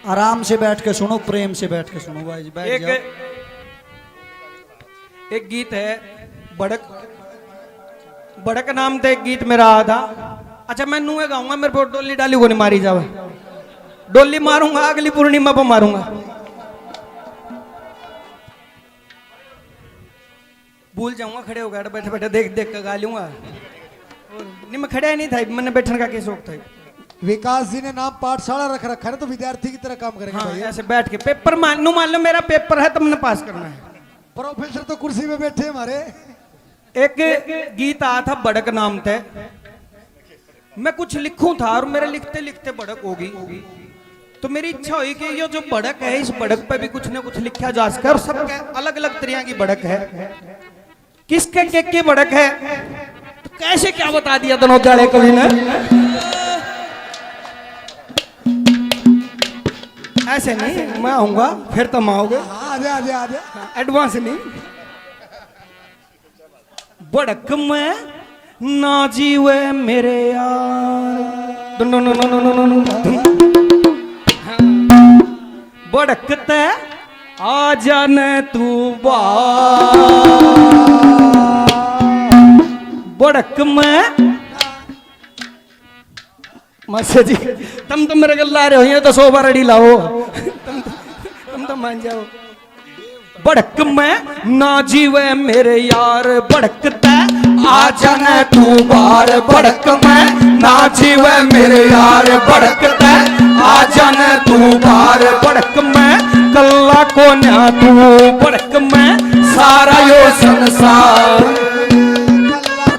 आराम से बैठ के सुनो, प्रेम से बैठ के सुनो भाई, बैठ जाओ। एक गीत है बड़क, बड़क नाम था एक गीत मेरा आधा। अच्छा मैं नूहे गाऊंगा, मेरे को डोली डाली को नहीं मारी जावे, डोली मारूंगा अगली पूर्णिमा पर मारूंगा। भूल जाऊंगा, खड़े हो गए बैठे बैठे देख देख कर गा लूंगा। नहीं मैं खड़ा नहीं था, मैंने बैठने का क्या शौक था। विकास जी ने नाम पाठशाला रख रखा है, तो विद्यार्थी की तरह काम करेंगे। हाँ, ऐसे बैठ के पेपर मान लो मेरा पेपर है तो मैंने पास करना है। प्रोफेसर तो कुर्सी में बैठे हमारे। एक गीत आया था बड़क नाम थे, मैं कुछ लिखूं था और मेरे लिखते लिखते बड़क होगी, तो मेरी इच्छा हुई कि ये जो बड़क है इस बड़क पे भी कुछ ना कुछ लिखा जा सके। और सबके अलग अलग तरह की बड़क है, किसके के बड़क है तो कैसे क्या बता दिया दोनों जाड़े कवि ने। ऐसे नहीं मैं आऊंगा फिर तुम आओगे, आजा आजा आजा, एडवांस नहीं। बड़क में ना जीवे मेरे यार, बड़कते आ जाने तू बड़क में मसे जी तुम तो मेरे गल्ला रहे हो, ये तो 100 बार अड़ी लाओ, तुम तो मान जाओ। बड़क में ना जीवे मेरे यार, बड़कते आ जाने तू बार, बड़क में ना जीवे मेरे यार, बड़कते आ जाने तू बार, बड़क में कल्ला को न्या तू, बड़क में सारा यो संसार,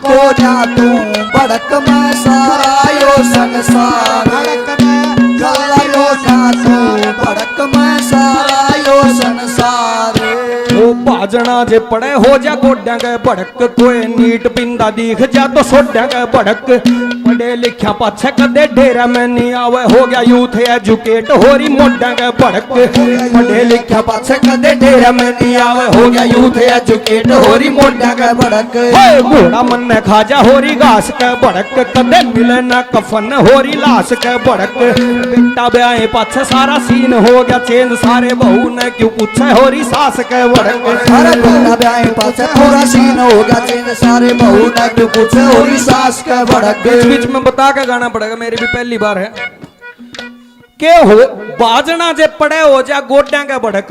को न्या तू बड़क में सारा यो संसार, बड़क में कल्ला यो न्या तू, बड़क में सारा यो संसार। ओ बाजना जे पड़े हो जा गोड्या के बड़क, कोई नीट पिंदा दिख जा तो सोड्या के बड़क, पढ़े लिखा पाछे कदे डेरा में नहीं आवे, हो गया यूथ एजुकेट होरी मोड्या के बड़क, पढ़े लिखा पाछे कदे डेरा में नहीं आवे, हो गया यूथ एजुकेट होरी मोड्या के बड़क। घोड़ा मन ने खाजा होरी घास के बड़क, कदे मिले ना कफन होरी लाश के बड़क, बेटा ब्याह पाछे सारा सीन हो गया चेंज, सारे बहू ने क्यों पूछे होरी सास के बड़क, सारे बेटा ब्याह पाछे पूरा सीन हो गया चेंज, सारे बहू ने क्यों पूछे होरी सास के बड़क। बीच में बता के गाना पड़ेगा, मेरी भी पहली बार है। के हो बाजना जे पड़े हो जा गोड्या के बड़क,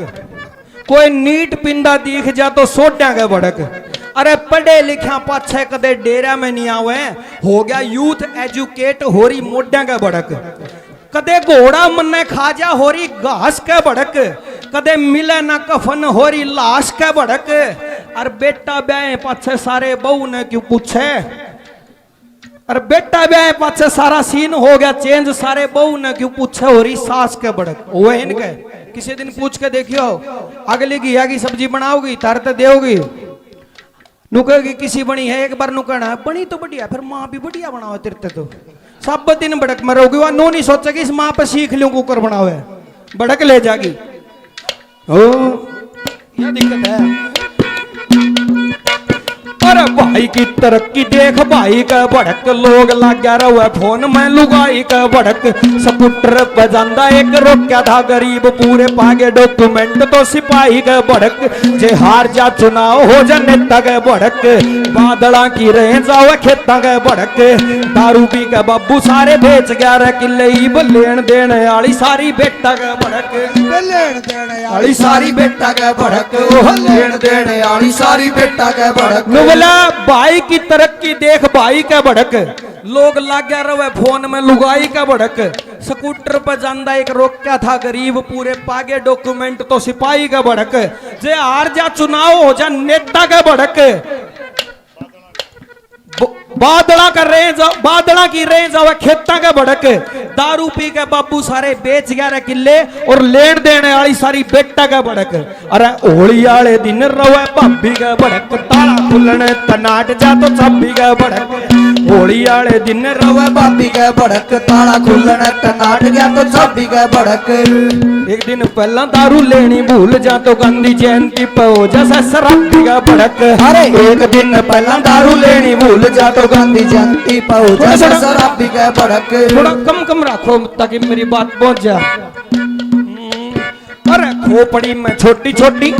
कोई नीट पिंडा दिख जा तो सोड्या के बड़क, अरे पढ़े लिखा पाछे कदे डेरा में नहीं आवे, हो गया यूथ एजुकेट होरी मोड्या के बड़क, कदे घोड़ा मन्ने खाजा होरी घास के बड़क, कदे मिले ना कफन होरी लाश के बड़क, और बेटा ब्याह पाछे सारे बहू ने क्यों पूछे, अरे बेटा ब्याह पाछे सारा सीन हो गया चेंज, सारे बहू ने क्यों पूछे होरी सास के बड़क। वो इनके किसी दिन पूछ के देखियो, अगली घिया की सब्जी बनाओगी तरते देओगी, नुकेगी किसी बनी है एक बार नुकना बनी तो बढ़िया, फिर माँ भी बढ़िया बनाओ तिरते तो सब दिन बड़क में रहोगी, वह नो नहीं सोचेगी इस माँ पे सीख लूं कुकर बनावे, बड़क ले जागी। ओ ये दिक्कत है। अरे भाई की तरक्की देख भाई का बड़क, लोग लग गया रहा फोन में लुगाई का बड़क, स्कूटर पे जांदा एक रोक्या था गरीब, पूरे पागे डॉक्यूमेंट तो सिपाही का बड़क, जे हार जा चुनाव हो जा नेता का बड़क, बादला की रह जाओ खेता का बड़क, दारू पी के बाबू सारे बेच गया रे किले, लेन देने वाली सारी बेटा का बड़क, लेन देने आली सारी बेटा का बड़क, लेन देने आली सारी बेटा का बड़क। भाई की तरक्की देख भाई का बड़क, लोग लग गया रहे फोन में लुगाई का बड़क, स्कूटर पर जांदा एक रोक्या था गरीब, पूरे पागे डॉक्यूमेंट तो सिपाही का बड़क, जे हार जा चुनाव हो जा नेता का बड़क, बादला कर रहे बादला की रेंज आवे खेता का बड़क, दारू पी के बाबू सारे बेच गया रे किले, और लेन देने वाली सारी बेटा का बड़क, अरे होली वाले दिन रवे भाभी का बड़क, ताला खुलने तनाट जा तो चाबी का बड़क, होली वाले दिन रवे भाभी का बड़क, ताला खुलने तनाट गया तो चाबी का बड़क। एक दिन पहला दारू लेनी भूल जा तो गांधी जयंती पे हो जा शराबी का बड़क, अरे एक दिन पहला दारू लेनी भूल जा तो गांधी जयंती पे हो जा शराबी का बड़क। थोड़ा कम कम रखो ताकि मेरी बात पहुंच जा। खोपड़ी में छोटी छोटी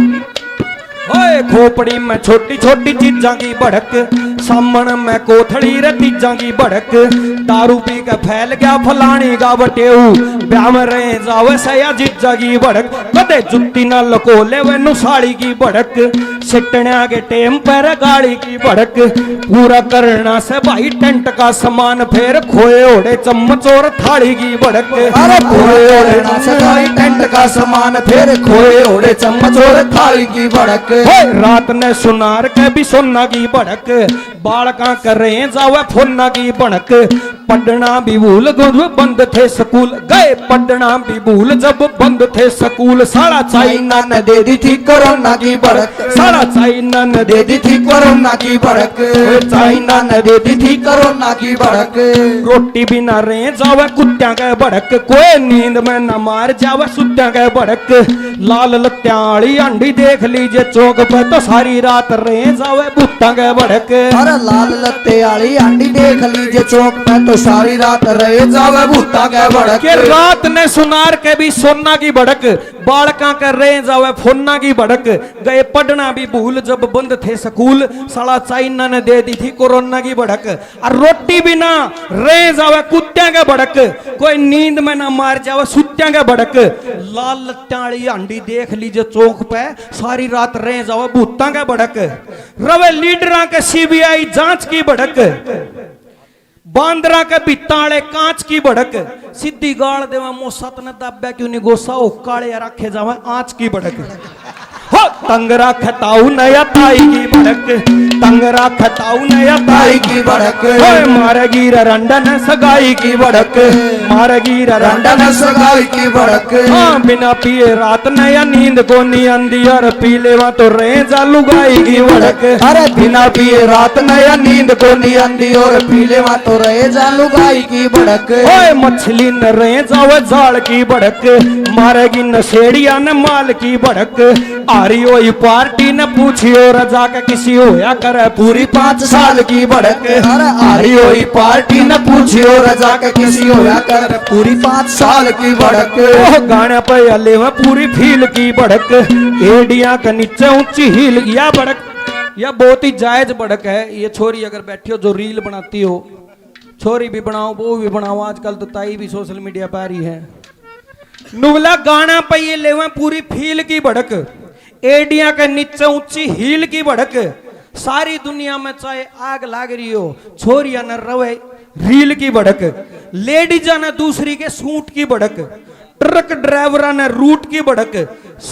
ओए खोपड़ी में छोटी छोटी चीजां की भड़क सामन में कोथड़ी रे तीजां की भड़क दारू पी के फैल गया फलानी का बटेऊ ब्याह में रहे जावे सया जीजा की भड़क कदे जुत्ती ना लको ले वैनु साड़ी की भड़क सिटण्या के टेम पर गाड़ी की भड़क पूरा करना से भाई टेंट का सामान फेर खोए ओढ़े चम्मच और थाली की भड़क अरे खोए ओढ़े से भाई टेंट का सामान फिर खोए ओढ़े चम्मच और थाली की भड़क रात ने सुनार के भी सोना की भड़क बालका कर रहे जावे फोना की भड़क पढ़ना भी भूल जब बंद थे स्कूल गए पढ़ना भी भूल जब बंद थे स्कूल सारा चाइना न दे दी थी कोरोना की भड़क सारा चाइना ने दे दी थी कोरोना की भड़क चाइना न दे दी थी कोरोना की भड़क रोटी भी ना रहे जावे कुत्त्या के भड़क कोई नींद में न मार जावे सुत्या के भड़क लाल लत्याली अंडी देख लीजिए चौक पे तो सारी रात रहे जावे भूता के भड़क अरे लाल लत्ते वाली अंडी देख लीजिए चौक पे तो सारी रात रहे जावे भूता के भड़क के रात ने सुनार के भी सोना की भड़क बालका कर रहे जावे फोना की भड़क गए पढ़ना भी भूल जब बंद थे स्कूल साला चाइना ने दे दी थी कोरोना की भड़क और रोटी भी ना रहे जावे कुत्त्या के भड़क कोई नींद में ना मार जावे सुत्या के भड़क लाल लत्याली अंडी देख लीजिए चौक पे सारी रात रहे जावे भूता के भड़क रवे लीडरा के सीबीआई जांच की भड़क बांदरा के बिताले कांच की भड़क सीधी गाल देवा मो सत ने दाब्या क्यों नहीं गोसा ओ काले रखे जावे आंच की भड़क हो तंगरा खताऊ नया ताई की भड़क तंगरा खताऊ नया ताई की भड़क मारगी रंडन सगाई की भड़क मारगी रंडन सगाई की भड़क हाँ बिना पिए रात नया नींद को नी अंधी और पी लेवा तो रहे जालू गाई की भड़क अरे बिना पिए रात नया नींद को नी अंधी और पी लेवा तो रहे जालू गाई की भड़क ओए मछली न रहे जावे जाल की भड़क मारेगी नशेड़िया न माल की भड़क आरी हुई पार्टी न पूछियो रजा के किसी होया करे पूरी 5 साल की भड़क अरे आरी हुई पार्टी न पूछियो रजा के किसी होया करे पूरी 5 साल की भड़क ओह गाने पे अले में पूरी फील की भड़क एडिया के नीचे ऊंची हील या भड़क यह बहुत ही जायज भड़क है ये छोरी अगर बैठी हो जो रील बनाती हो छोरी भी बनाओ वो भी बनाओ आजकल तो ताई भी सोशल मीडिया पर ही है नुगला गाना पे ये लेवा पूरी फील की भड़क एडिया के नीचे ऊंची हील की भड़क सारी दुनिया में चाहे आग लाग रही हो छोरिया न रवे रील की भड़क लेडीजा न दूसरी के सूट की भड़क ट्रक ड्राइवरा ने रूट की भड़क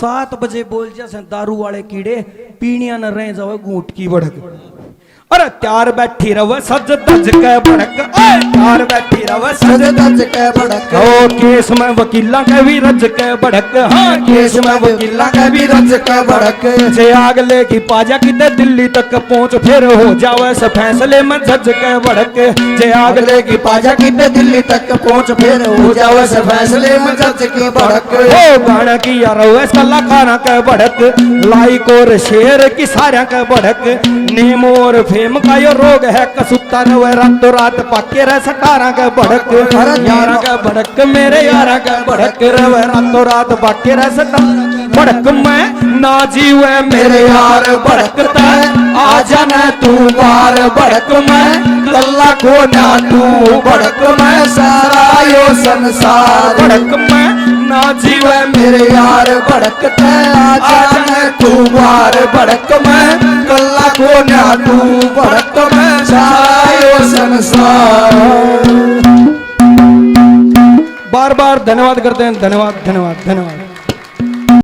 7 बजे बोल जैसे दारू वाले कीड़े पीणिया न रहे जाओ घूट की भड़क अरे त्यार बैठी रव सज दज के भड़क त्यार बैठी रव सज दज के भड़क ओ केस में वकीला के भी रज के भड़क हाँ केस में वकीला के भी रज के भड़क जे आग लेकी पाजा किते दिल्ली तक पहुंच फिर हो जावे से फैसले में जज के भड़क जे आग लेकी पाजा किते दिल्ली तक पहुंच फिर हो जावे से फैसले में जज की भड़क ओ गाना की यार कलाकारा के भड़क लाइक और शेयर की सारा के भड़क नीम और फेम का यो रोग है कसुत्ता रवे रातों रात पाके रह सटारा के भड़क यारा का भड़क मेरे यारा का भड़क रवे रातों रात पाके रह सटारा भड़क में ना जीवे मेरे यार भड़कता आजा न तू बार भड़क में गल्ला को ना तू भड़क में सारा यो संसार भड़क में ना जीवे मेरे यार भड़कता आजा न तू बार भड़क में गल्ला को ना तू भड़क में सारा यो संसार बार बार धन्यवाद करते हैं धन्यवाद धन्यवाद धन्यवाद।